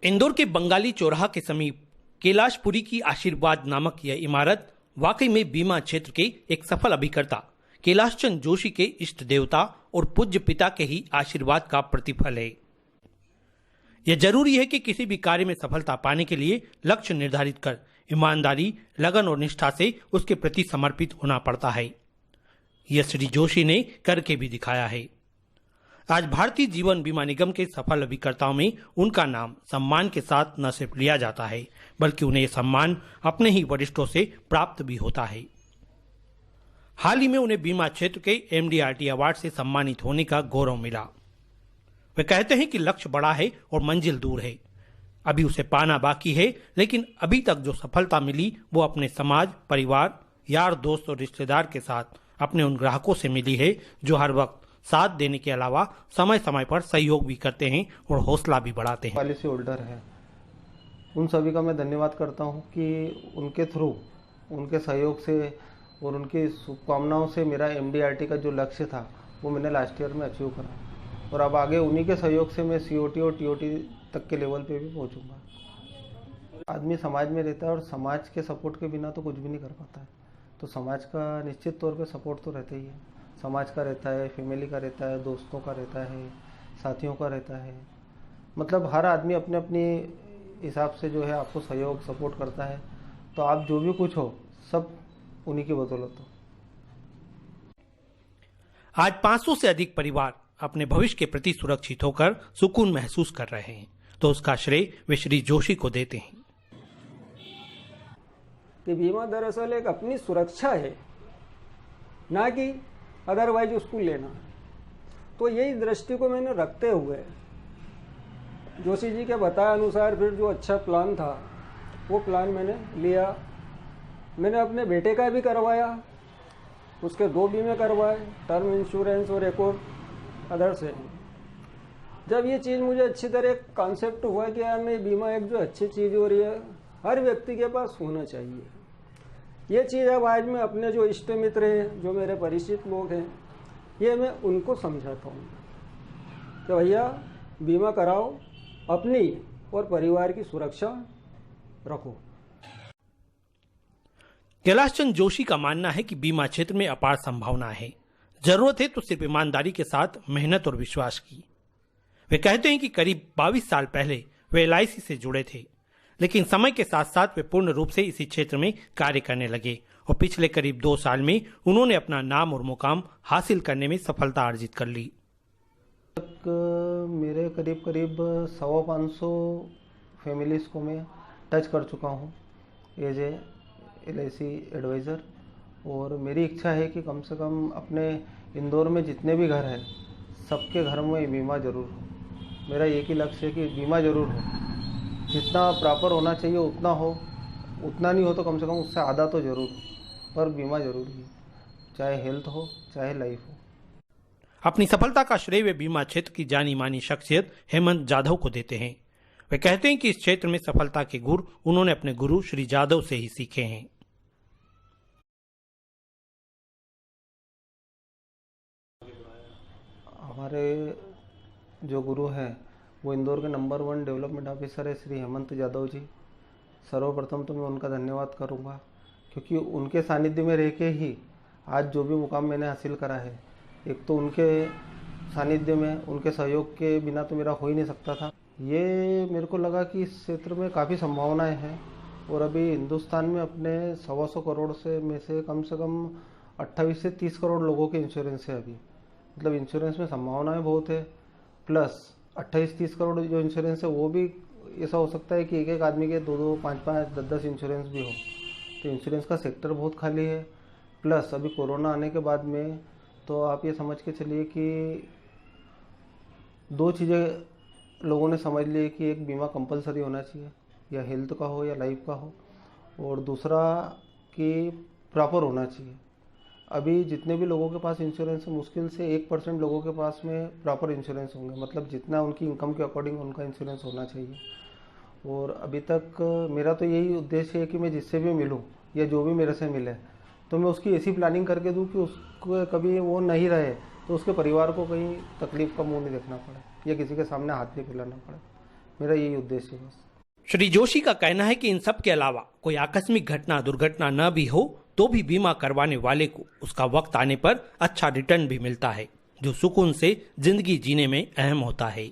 इंदौर के बंगाली चौराहा के समीप कैलाशपुरी की आशीर्वाद नामक यह इमारत वाकई में बीमा क्षेत्र के एक सफल अभिकर्ता कैलाश चंद जोशी के इष्ट देवता और पूज्य पिता के ही आशीर्वाद का प्रतिफल है। यह जरूरी है कि किसी भी कार्य में सफलता पाने के लिए लक्ष्य निर्धारित कर ईमानदारी, लगन और निष्ठा से उसके प्रति समर्पित होना पड़ता है। यह श्री जोशी ने करके भी दिखाया है। आज भारतीय जीवन बीमा निगम के सफल अभिकर्ताओं में उनका नाम सम्मान के साथ न सिर्फ लिया जाता है, बल्कि उन्हें यह सम्मान अपने ही वरिष्ठों से प्राप्त भी होता है। हाल ही में उन्हें बीमा क्षेत्र के MDRT अवार्ड से सम्मानित होने का गौरव मिला। वे कहते हैं कि लक्ष्य बड़ा है और मंजिल दूर है, अभी उसे पाना बाकी है, लेकिन अभी तक जो सफलता मिली वो अपने समाज, परिवार, यार, दोस्त और रिश्तेदार के साथ अपने उन ग्राहकों से मिली है जो हर वक्त साथ देने के अलावा समय समय पर सहयोग भी करते हैं और हौसला भी बढ़ाते हैं। पॉलिसी होल्डर है, उन सभी का मैं धन्यवाद करता हूं कि उनके थ्रू, उनके सहयोग से और उनकी शुभकामनाओं से मेरा MDRT का जो लक्ष्य था वो मैंने लास्ट ईयर में अचीव करा और अब आगे उन्हीं के सहयोग से मैं COT और TOT तक के लेवल पे भी पहुंचूंगा। आदमी समाज में रहता है और समाज के सपोर्ट के बिना तो कुछ भी नहीं कर पाता है, तो समाज का निश्चित तौर पे सपोर्ट तो रहता ही है। समाज का रहता है, फैमिली का रहता है, दोस्तों का रहता है, साथियों का रहता है। मतलब हर आदमी अपने अपने हिसाब से जो है आपको सहयोग, सपोर्ट करता है, तो आप जो भी कुछ हो सब उन्हीं की बदौलत हो। आज 500 से अधिक परिवार अपने भविष्य के प्रति सुरक्षित होकर सुकून महसूस कर रहे हैं, तो उसका श्रेय वे श्री जोशी को देते हैं। कि बीमा दरअसल एक अपनी सुरक्षा है, ना कि अदरवाइज उसको लेना। तो यही दृष्टि को मैंने रखते हुए जोशी जी के बताए अनुसार फिर जो अच्छा प्लान था वो प्लान मैंने लिया। मैंने अपने बेटे का भी करवाया, उसके 2 बीमे करवाए, टर्म इंश्योरेंस और एक और अदर से। जब ये चीज़ मुझे अच्छी तरह कॉन्सेप्ट हुआ कि यार नहीं, बीमा एक जो अच्छी चीज़ हो रही है, हर व्यक्ति के पास होना चाहिए। ये चीज़ अब आज मैं अपने जो इष्ट मित्र हैं, जो मेरे परिचित लोग हैं, ये मैं उनको समझाता हूँ कि भैया बीमा कराओ, अपनी और परिवार की सुरक्षा रखो। कैलाश चंद जोशी का मानना है कि बीमा क्षेत्र में अपार संभावना है, जरूरत है तो सिर्फ ईमानदारी के साथ मेहनत और विश्वास की। वे कहते हैं कि करीब 22 साल पहले वे LIC से जुड़े थे, लेकिन समय के साथ साथ वे पूर्ण रूप से इसी क्षेत्र में कार्य करने लगे और पिछले करीब 2 साल में उन्होंने अपना नाम और मुकाम हासिल करने में सफलता अर्जित कर ली। तक मेरे करीब 125 फैमिलीज को मैं टच कर चुका हूँ एज ए LIC एडवाइज़र, और मेरी इच्छा है कि कम से कम अपने इंदौर में जितने भी घर हैं सबके घर में बीमा जरूर हो। मेरा एक ही लक्ष्य है कि बीमा जरूर हो, जितना प्रॉपर होना चाहिए उतना हो, उतना नहीं हो तो कम से कम उससे आधा तो जरूर हो, पर बीमा जरूरी है, चाहे हेल्थ हो चाहे लाइफ हो। अपनी सफलता का श्रेय वे बीमा क्षेत्र की जानी मानी शख्सियत हेमंत जाधव को देते हैं। वे कहते हैं कि इस क्षेत्र में सफलता के गुर उन्होंने अपने गुरु श्री जाधव से ही सीखे हैं। हमारे जो गुरु हैं वो इंदौर के नंबर 1 डेवलपमेंट ऑफिसर है श्री हेमंत जाधव जी। सर्वप्रथम तो मैं उनका धन्यवाद करूंगा, क्योंकि उनके सानिध्य में रह के ही आज जो भी मुकाम मैंने हासिल करा है, एक तो उनके सानिध्य में, उनके सहयोग के बिना तो मेरा हो ही नहीं सकता था। ये मेरे को लगा कि इस क्षेत्र में काफ़ी संभावनाएं हैं और अभी हिंदुस्तान में अपने 125 करोड़ में से कम 28 से 30 करोड़ लोगों के इंश्योरेंस है अभी। मतलब इंश्योरेंस में संभावनाएं बहुत है, प्लस 28-30 करोड़ जो इंश्योरेंस है वो भी ऐसा हो सकता है कि एक एक आदमी के 2-2, 5-5, 10-10 इंश्योरेंस भी हो। तो इंश्योरेंस का सेक्टर बहुत खाली है। प्लस अभी कोरोना आने के बाद में तो आप ये समझ के चलिए कि 2 चीज़ें लोगों ने समझ ली कि एक बीमा कंपलसरी होना चाहिए, या हेल्थ का हो या लाइफ का हो, और दूसरा कि प्रॉपर होना चाहिए। अभी जितने भी लोगों के पास इंश्योरेंस है, मुश्किल से 1% लोगों के पास में प्रॉपर इंश्योरेंस होंगे, मतलब जितना उनकी इनकम के अकॉर्डिंग उनका इंश्योरेंस होना चाहिए। और अभी तक मेरा तो यही उद्देश्य है कि मैं जिससे भी मिलूं या जो भी मेरे से मिले तो मैं उसकी ऐसी प्लानिंग करके दूं कि उसको कभी वो नहीं रहे तो उसके परिवार को कहीं तकलीफ का मुंह नहीं देखना पड़े या किसी के सामने हाथ नहीं फैलाना पड़े। मेरा यही उद्देश्य है बस। श्री जोशी का कहना है कि इन सब के अलावा कोई आकस्मिक घटना दुर्घटना न भी हो तो भी बीमा करवाने वाले को उसका वक्त आने पर अच्छा रिटर्न भी मिलता है, जो सुकून से जिंदगी जीने में अहम होता है।